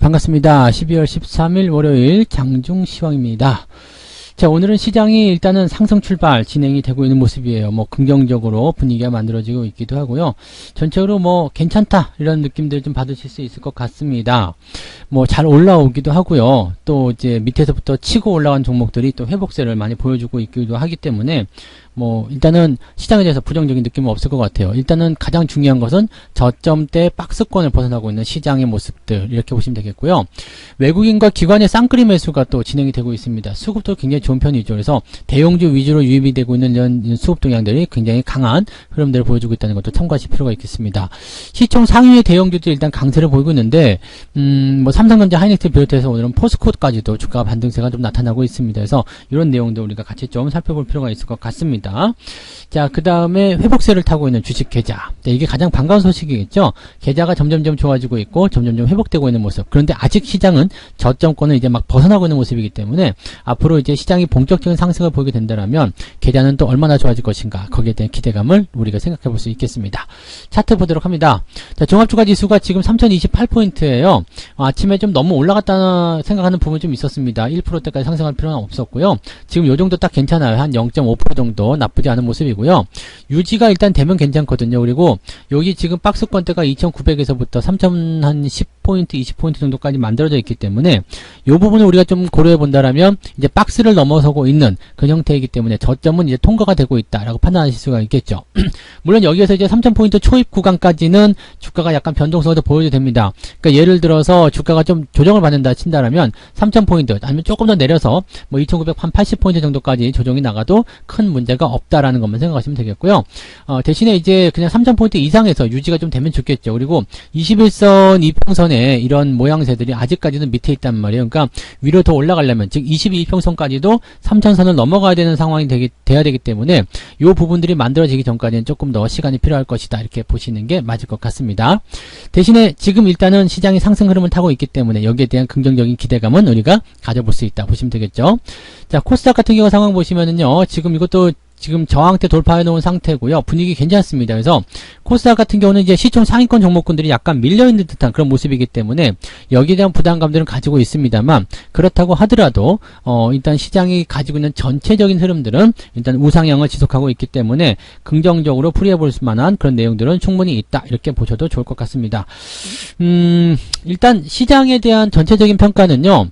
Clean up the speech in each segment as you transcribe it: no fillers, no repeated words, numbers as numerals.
반갑습니다. 12월 13일 월요일 장중시황입니다. 자, 오늘은 시장이 일단은 상승 출발 진행이 되고 있는 모습이에요. 긍정적으로 분위기가 만들어지고 있기도 하고요. 전체적으로 괜찮다 이런 느낌들 좀 받으실 수 있을 것 같습니다. 잘 올라오기도 하고요. 또 이제 밑에서부터 치고 올라간 종목들이 또 회복세를 많이 보여주고 있기도 하기 때문에 일단은 시장에 대해서 부정적인 느낌은 없을 것 같아요. 일단은 가장 중요한 것은 저점대 박스권을 벗어나고 있는 시장의 모습들, 이렇게 보시면 되겠고요. 외국인과 기관의 쌍끌이 매수가 또 진행이 되고 있습니다. 수급도 굉장히 좋은 편이죠. 그래서 대형주 위주로 유입이 되고 있는 이런 수급 동향들이 굉장히 강한 흐름들을 보여주고 있다는 것도 참고하실 필요가 있겠습니다. 시총 상위의 대형주들이 일단 강세를 보이고 있는데 삼성전자, 하이닉스 비롯해서 오늘은 포스코까지도 주가 반등세가 좀 나타나고 있습니다. 그래서 이런 내용도 우리가 같이 좀 살펴볼 필요가 있을 것 같습니다. 자, 그 다음에 회복세를 타고 있는 주식 계좌. 이게 가장 반가운 소식이겠죠. 계좌가 점점점 좋아지고 있고 점점점 회복되고 있는 모습. 그런데 아직 시장은 저점권을 이제 막 벗어나고 있는 모습이기 때문에 앞으로 이제 시장이 본격적인 상승을 보이게 된다면 계좌는 또 얼마나 좋아질 것인가, 거기에 대한 기대감을 우리가 생각해 볼 수 있겠습니다. 차트 보도록 합니다. 자, 종합주가지수가 지금 3028포인트예요. 아침에 좀 너무 올라갔다 생각하는 부분이 좀 있었습니다. 1%대까지 상승할 필요는 없었고요. 지금 요 정도 딱 괜찮아요. 한 0.5% 정도 나쁘지 않은 모습이고요. 유지가 일단 되면 괜찮거든요. 그리고 여기 지금 박스권대가 2900에서부터 3010포인트, 20포인트 정도까지 만들어져 있기 때문에 이 부분을 우리가 좀 고려해 본다라면 이제 박스를 넘어서고 있는 그런 형태이기 때문에 저점은 이제 통과가 되고 있다라고 판단하실 수가 있겠죠. 물론 여기에서 이제 3000포인트 초입 구간까지는 주가가 약간 변동성을 더 보여도 됩니다. 그러니까 예를 들어서 주가가 좀 조정을 받는다 친다라면 3000포인트 아니면 조금 더 내려서 2980포인트 정도까지 조정이 나가도 큰 문제가 없다라는 것만 생각하시면 되겠고요. 대신에 이제 그냥 3000포인트 이상에서 유지가 좀 되면 좋겠죠. 그리고 21선 이평선에 이런 모양새들이 아직까지는 밑에 있단 말이에요. 그러니까 위로 더 올라가려면, 즉 22평선까지도 3000선을 넘어가야 되는 상황이 돼야 되기 때문에 이 부분들이 만들어지기 전까지는 조금 더 시간이 필요할 것이다, 이렇게 보시는 게 맞을 것 같습니다. 대신에 지금 일단은 시장이 상승 흐름을 타고 있기 때문에 여기에 대한 긍정적인 기대감은 우리가 가져볼 수 있다 보시면 되겠죠. 자, 코스닥 같은 경우 상황 보시면은요, 지금 이것도 지금 저항대 돌파해 놓은 상태고요. 분위기 괜찮습니다. 그래서 코스닥 같은 경우는 이제 시총 상위권 종목군들이 약간 밀려있는 듯한 그런 모습이기 때문에 여기에 대한 부담감들은 가지고 있습니다만, 그렇다고 하더라도 일단 시장이 가지고 있는 전체적인 흐름들은 일단 우상향을 지속하고 있기 때문에 긍정적으로 풀이해 볼 만한 그런 내용들은 충분히 있다, 이렇게 보셔도 좋을 것 같습니다. 일단 시장에 대한 전체적인 평가는요,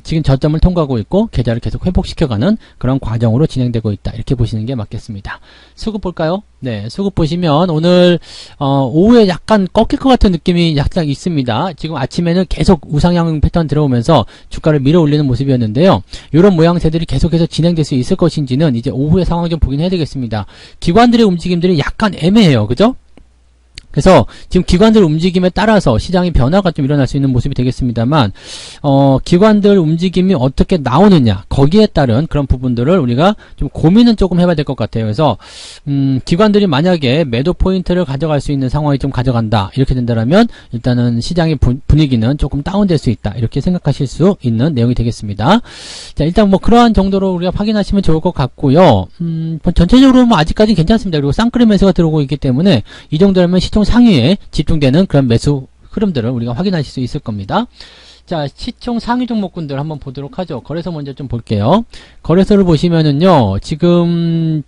지금 저점을 통과하고 있고 계좌를 계속 회복시켜가는 그런 과정으로 진행되고 있다, 이렇게 보시는 게 맞겠습니다. 수급 볼까요? 네, 수급 보시면 오늘 오후에 약간 꺾일 것 같은 느낌이 약간 있습니다. 지금 아침에는 계속 우상향 패턴 들어오면서 주가를 밀어 올리는 모습이었는데요. 이런 모양새들이 계속해서 진행될 수 있을 것인지는 이제 오후의 상황 좀 보긴 해야 되겠습니다. 기관들의 움직임들이 약간 애매해요. 그죠? 그래서 지금 기관들 움직임에 따라서 시장의 변화가 좀 일어날 수 있는 모습이 되겠습니다만, 기관들 움직임이 어떻게 나오느냐, 거기에 따른 그런 부분들을 우리가 좀 고민은 조금 해봐야 될 것 같아요. 그래서 기관들이 만약에 매도 포인트를 가져갈 수 있는 상황이 좀 가져간다, 이렇게 된다면 일단은 시장의 분위기는 조금 다운될 수 있다, 이렇게 생각하실 수 있는 내용이 되겠습니다. 자, 일단 그러한 정도로 우리가 확인하시면 좋을 것 같고요. 전체적으로 아직까지는 괜찮습니다. 그리고 쌍끌이 매수가 들어오고 있기 때문에 이 정도라면 시총 상위에 집중되는 그런 매수 흐름들을 우리가 확인하실 수 있을 겁니다. 자, 시총 상위 종목군들 한번 보도록 하죠. 거래소 먼저 좀 볼게요. 거래소를 보시면은요, 지금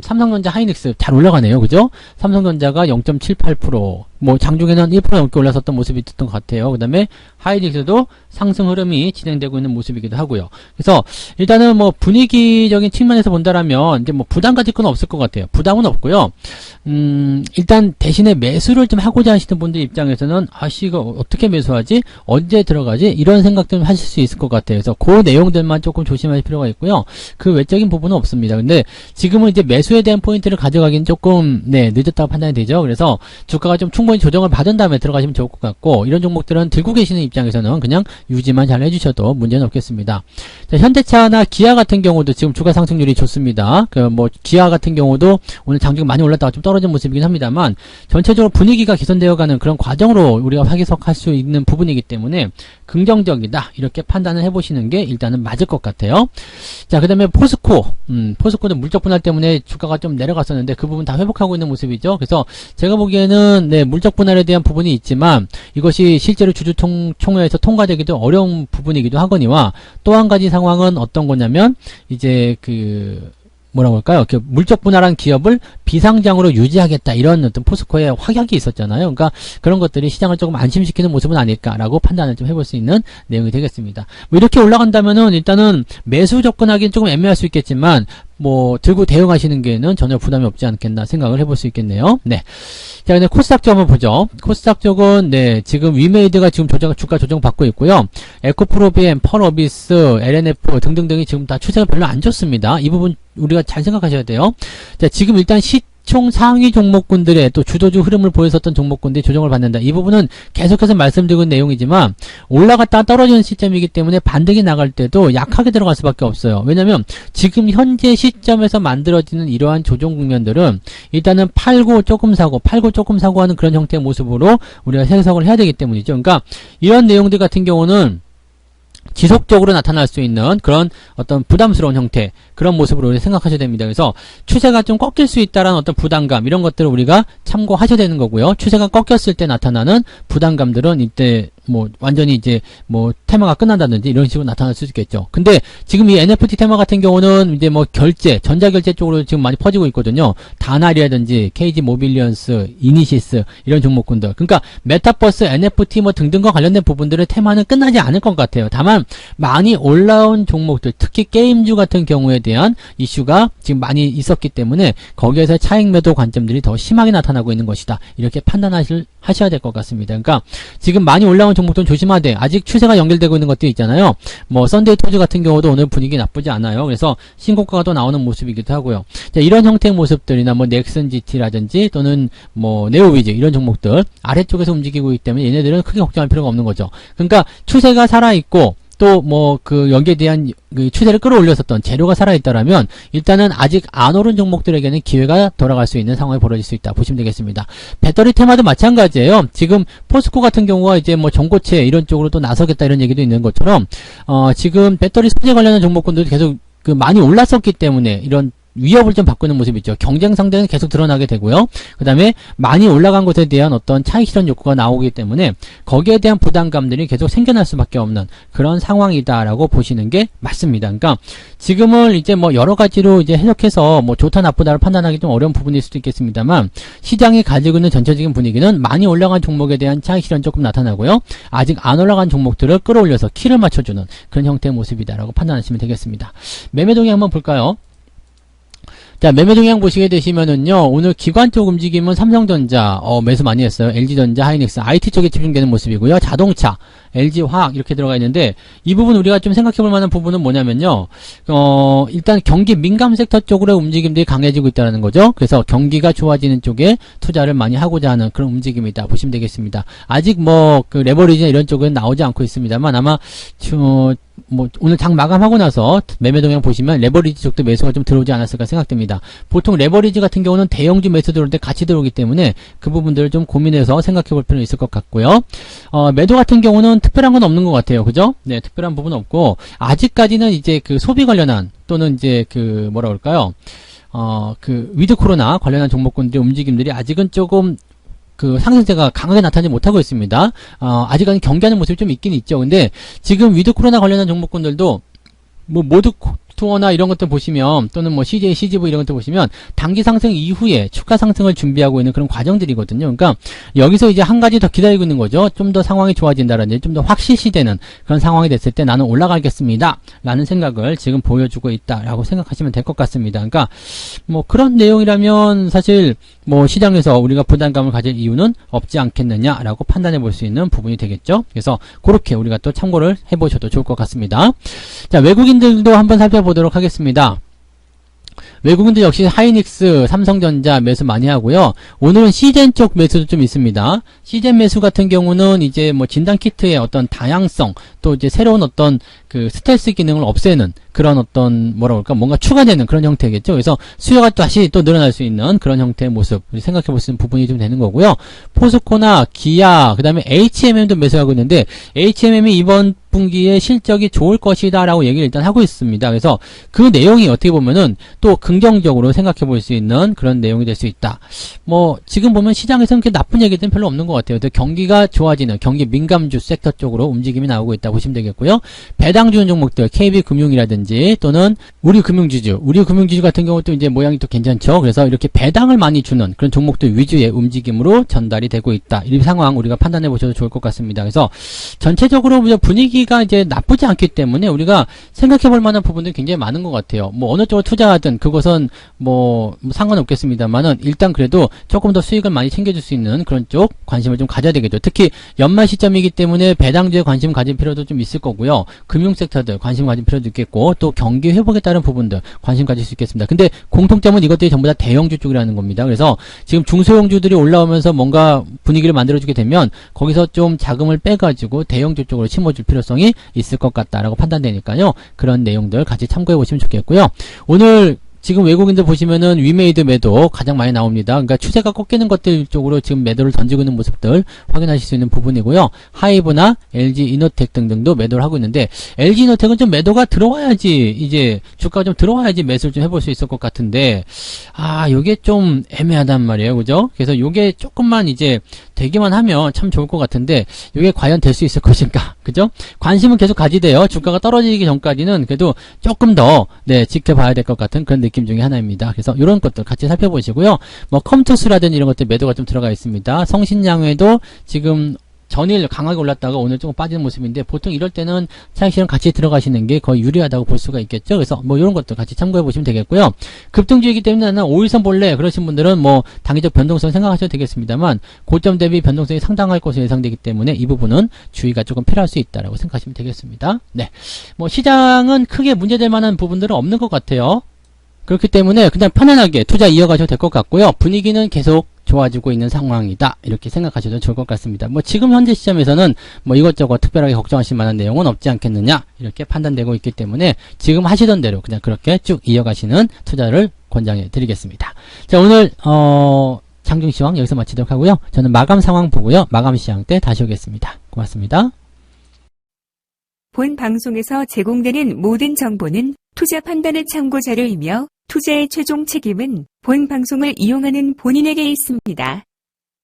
삼성전자, 하이닉스 잘 올라가네요. 그죠? 삼성전자가 0.78%, 장중에는 1% 넘게 올랐었던 모습이 있었던 것 같아요. 그 다음에 하이닉스도 상승 흐름이 진행되고 있는 모습이기도 하고요. 그래서 일단은 분위기적인 측면에서 본다라면 이제 부담 가질 건 없을 것 같아요. 부담은 없고요. 일단 대신에 매수를 좀 하고자 하시는 분들 입장에서는 이거 어떻게 매수하지? 언제 들어가지? 이런 생각들 하실 수 있을 것 같아요. 그래서 그 내용들만 조금 조심하실 필요가 있고요. 그 외적인 부분은 없습니다. 근데 지금은 이제 매수에 대한 포인트를 가져가기는 조금 늦었다고 판단이 되죠. 그래서 주가가 좀 충분히 조정을 받은 다음에 들어가시면 좋을 것 같고, 이런 종목들은 들고 계시는 입장에서는 그냥 유지만 잘 해주셔도 문제는 없겠습니다. 자, 현대차나 기아 같은 경우도 지금 주가 상승률이 좋습니다. 기아 같은 경우도 오늘 장중 많이 올랐다가 좀 떨어진 모습이긴 합니다만, 전체적으로 분위기가 개선되어가는 그런 과정으로 우리가 해석할 수 있는 부분이기 때문에 긍정적이다, 이렇게 판단을 해보시는 게 일단은 맞을 것 같아요. 자, 그 다음에 포스코는 물적 분할 때문에 주가가 좀 내려갔었는데 그 부분 다 회복하고 있는 모습이죠. 그래서 제가 보기에는 물적 분할에 대한 부분이 있지만 이것이 실제로 주주총회에서 통과되기도 어려운 부분이기도 하거니와 또 한 가지 상황은 어떤 거냐면 이제 뭐라고 할까요? 물적 분할한 기업을 비상장으로 유지하겠다 이런 어떤 포스코의 확약이 있었잖아요. 그러니까 그런 것들이 시장을 조금 안심시키는 모습은 아닐까라고 판단을 좀 해볼 수 있는 내용이 되겠습니다. 뭐 이렇게 올라간다면은 일단은 매수 접근하기는 조금 애매할 수 있겠지만 뭐 들고 대응하시는 게는 전혀 부담이 없지 않겠나 생각을 해볼 수 있겠네요. 네. 자, 근데 코스닥 쪽 한번 보죠. 코스닥 쪽은 네 지금 위메이드가 지금 주가 조정 받고 있고요. 에코프로비엠, 펄어비스, LNF 등등등이 지금 다 추세가 별로 안 좋습니다. 이 부분 우리가 잘 생각하셔야 돼요. 자, 지금 일단 시총 상위 종목군들의 또 주도주 흐름을 보였었던 종목군들이 조정을 받는다. 이 부분은 계속해서 말씀드리고 있는 내용이지만 올라갔다가 떨어지는 시점이기 때문에 반등이 나갈 때도 약하게 들어갈 수밖에 없어요. 왜냐면 지금 현재 시점에서 만들어지는 이러한 조정 국면들은 일단은 팔고 조금 사고 하는 그런 형태의 모습으로 우리가 해석을 해야 되기 때문이죠. 그러니까 이런 내용들 같은 경우는 지속적으로 나타날 수 있는 그런 어떤 부담스러운 형태 그런 모습으로 생각하셔야 됩니다. 그래서 추세가 좀 꺾일 수 있다라는 어떤 부담감 이런 것들을 우리가 참고하셔야 되는 거고요. 추세가 꺾였을 때 나타나는 부담감들은 이때 뭐 완전히 이제 뭐 테마가 끝난다든지 이런 식으로 나타날 수 있겠죠. 근데 지금 이 NFT 테마 같은 경우는 이제 뭐 전자결제 쪽으로 지금 많이 퍼지고 있거든요. 다날이라든지 KG 모빌리언스, 이니시스 이런 종목군들. 그러니까 메타버스, NFT 뭐 등등과 관련된 부분들의 테마는 끝나지 않을 것 같아요. 다만 많이 올라온 종목들, 특히 게임주 같은 경우에 대한 이슈가 지금 많이 있었기 때문에 거기에서 차익 매도 관점들이 더 심하게 나타나고 있는 것이다. 이렇게 판단하셔야 될 것 같습니다. 그러니까 지금 많이 올라온 종목들은 조심하되 아직 추세가 연결되고 있는 것들이 있잖아요. 뭐 썬데이 토즈 같은 경우도 오늘 분위기 나쁘지 않아요. 그래서 신고가가 또 나오는 모습이기도 하고요. 자, 이런 형태의 모습들이나 뭐 넥슨 GT라든지 또는 뭐 네오위즈 이런 종목들 아래쪽에서 움직이고 있기 때문에 얘네들은 크게 걱정할 필요가 없는 거죠. 그러니까 추세가 살아있고 또 뭐 여기에 대한 추세를 끌어올렸었던 재료가 살아있다라면 일단은 아직 안 오른 종목들에게는 기회가 돌아갈 수 있는 상황이 벌어질 수 있다 보시면 되겠습니다. 배터리 테마도 마찬가지예요. 지금 포스코 같은 경우가 이제 뭐 전고체 이런 쪽으로 또 나서겠다 이런 얘기도 있는 것처럼 지금 배터리 소재 관련한 종목군들도 계속 많이 올랐었기 때문에 이런 위협을 좀 받고 있는 모습이죠. 경쟁 상대는 계속 드러나게 되고요. 그 다음에 많이 올라간 것에 대한 어떤 차익 실현 욕구가 나오기 때문에 거기에 대한 부담감들이 계속 생겨날 수밖에 없는 그런 상황이다라고 보시는 게 맞습니다. 그러니까 지금은 이제 뭐 여러 가지로 이제 해석해서 뭐 좋다 나쁘다를 판단하기 좀 어려운 부분일 수도 있겠습니다만 시장이 가지고 있는 전체적인 분위기는 많이 올라간 종목에 대한 차익 실현 조금 나타나고요. 아직 안 올라간 종목들을 끌어올려서 키를 맞춰주는 그런 형태의 모습이다라고 판단하시면 되겠습니다. 매매 동향 한번 볼까요? 자, 매매 동향 보시게 되시면은요, 오늘 기관 쪽 움직임은 삼성전자, 매수 많이 했어요. LG전자, 하이닉스, IT 쪽에 집중되는 모습이고요. 자동차, LG화학 이렇게 들어가 있는데, 이 부분 우리가 좀 생각해 볼 만한 부분은 뭐냐면요, 일단 경기 민감 섹터 쪽으로 움직임들이 강해지고 있다는 거죠. 그래서 경기가 좋아지는 쪽에 투자를 많이 하고자 하는 그런 움직임이다 보시면 되겠습니다. 아직 뭐, 레버리지나 이런 쪽은 나오지 않고 있습니다만, 아마, 오늘 장 마감하고 나서 매매 동향 보시면 레버리지 쪽도 매수가 좀 들어오지 않았을까 생각됩니다. 보통 레버리지 같은 경우는 대형주 매수 들어올 때 같이 들어오기 때문에 그 부분들을 좀 고민해서 생각해 볼 필요는 있을 것 같고요. 매도 같은 경우는 특별한 건 없는 것 같아요. 그죠? 네, 특별한 부분은 없고, 아직까지는 이제 소비 관련한, 또는 이제 뭐라 그럴까요? 위드 코로나 관련한 종목군들의 움직임들이 아직은 조금 상승세가 강하게 나타나지 못하고 있습니다. 아직은 경계하는 모습이 좀 있긴 있죠. 근데 지금 위드 코로나 관련한 종목군들도 뭐 모두 투어나 이런 것들 보시면 또는 뭐 CJ, CGV 이런 것들 보시면 단기 상승 이후에 추가 상승을 준비하고 있는 그런 과정들이거든요. 그러니까 여기서 이제 한 가지 더 기다리고 있는 거죠. 좀 더 상황이 좋아진다라든지 좀 더 확실시되는 그런 상황이 됐을 때 나는 올라가겠습니다 라는 생각을 지금 보여주고 있다라고 생각하시면 될 것 같습니다. 그러니까 뭐 그런 내용이라면 사실 뭐 시장에서 우리가 부담감을 가질 이유는 없지 않겠느냐라고 판단해 볼 수 있는 부분이 되겠죠. 그래서 그렇게 우리가 또 참고를 해보셔도 좋을 것 같습니다. 자, 외국인들도 한번 살펴보도록 하겠습니다. 외국인들 역시 하이닉스, 삼성전자 매수 많이 하고요. 오늘은 시젠 쪽 매수도 좀 있습니다. 시젠 매수 같은 경우는 이제 뭐 진단 키트의 어떤 다양성, 또 이제 새로운 어떤 스텔스 기능을 없애는 그런 어떤 뭔가 추가되는 그런 형태겠죠. 그래서 수요가 다시 또 늘어날 수 있는 그런 형태의 모습 생각해 볼 수 있는 부분이 좀 되는 거고요. 포스코나 기아, 그 다음에 HMM도 매수하고 있는데 HMM이 이번 4분기에 실적이 좋을 것이다 라고 얘기를 일단 하고 있습니다. 그래서 그 내용이 어떻게 보면은 또 긍정적으로 생각해 볼 수 있는 그런 내용이 될 수 있다. 뭐 지금 보면 시장에서는 그렇게 나쁜 얘기들은 별로 없는 것 같아요. 경기가 좋아지는 경기 민감주 섹터 쪽으로 움직임이 나오고 있다 보시면 되겠고요. 배당 주는 종목들 KB금융이라든지 또는 우리금융지주 같은 경우도 이제 모양이 또 괜찮죠. 그래서 이렇게 배당을 많이 주는 그런 종목들 위주의 움직임으로 전달이 되고 있다. 이 상황 우리가 판단해 보셔도 좋을 것 같습니다. 그래서 전체적으로 분위기가 이제 나쁘지 않기 때문에 우리가 생각해 볼 만한 부분들이 굉장히 많은 것 같아요. 뭐 어느 쪽으로 투자하든 그것은 뭐 상관없겠습니다만은 일단 그래도 조금 더 수익을 많이 챙겨줄 수 있는 그런 쪽 관심을 좀 가져야 되겠죠. 특히 연말 시점이기 때문에 배당주에 관심 가질 필요도 좀 있을 거고요. 금융 섹터들 관심 가질 필요도 있겠고 또 경기 회복에 따른 부분들 관심 가질 수 있겠습니다. 근데 공통점은 이것들이 전부 다 대형주 쪽이라는 겁니다. 그래서 지금 중소형주들이 올라오면서 뭔가 분위기를 만들어주게 되면 거기서 좀 자금을 빼가지고 대형주 쪽으로 심어줄 필요성이 있을 것 같다라고 판단되니까요. 그런 내용들 같이 참고해 보시면 좋겠고요. 오늘 지금 외국인들 보시면은 위메이드 매도 가장 많이 나옵니다. 그러니까 추세가 꺾이는 것들 쪽으로 지금 매도를 던지고 있는 모습들 확인하실 수 있는 부분이고요. 하이브나 LG 이노텍 등등도 매도를 하고 있는데 LG 이노텍은 좀 매도가 들어와야지 이제 주가가 좀 들어와야지 매수를 좀 해볼 수 있을 것 같은데 요게 좀 애매하단 말이에요. 그죠? 그래서 요게 조금만 이제 되기만 하면 참 좋을 것 같은데 요게 과연 될 수 있을 것인가? 그죠? 관심은 계속 가지되요. 주가가 떨어지기 전까지는 그래도 조금 더 지켜봐야 될 것 같은 그런 느낌 중에 하나입니다. 그래서 이런 것들 같이 살펴보시고요. 뭐 컴투스라든지 이런 것들 매도가 좀 들어가 있습니다. 성신양회도 지금 전일 강하게 올랐다가 오늘 조금 빠지는 모습인데 보통 이럴 때는 차익실현 같이 들어가시는 게 거의 유리하다고 볼 수가 있겠죠. 그래서 뭐 이런 것들 같이 참고해 보시면 되겠고요. 급등주이기 때문에 나는 5일선 볼래 그러신 분들은 뭐 단기적 변동성 생각하셔도 되겠습니다만 고점 대비 변동성이 상당할 것으로 예상되기 때문에 이 부분은 주의가 조금 필요할 수 있다라고 생각하시면 되겠습니다. 네, 뭐 시장은 크게 문제될 만한 부분들은 없는 것 같아요. 그렇기 때문에 그냥 편안하게 투자 이어가셔도 될 것 같고요. 분위기는 계속 좋아지고 있는 상황이다. 이렇게 생각하셔도 좋을 것 같습니다. 뭐 지금 현재 시점에서는 뭐 이것저것 특별하게 걱정하실 만한 내용은 없지 않겠느냐 이렇게 판단되고 있기 때문에 지금 하시던 대로 그냥 그렇게 쭉 이어가시는 투자를 권장해 드리겠습니다. 자, 오늘 장중시황 여기서 마치도록 하고요. 저는 마감 상황 보고요. 마감 시황 때 다시 오겠습니다. 고맙습니다. 본 방송에서 제공되는 모든 정보는 투자 판단의 참고 자료이며 투자의 최종 책임은 본 방송을 이용하는 본인에게 있습니다.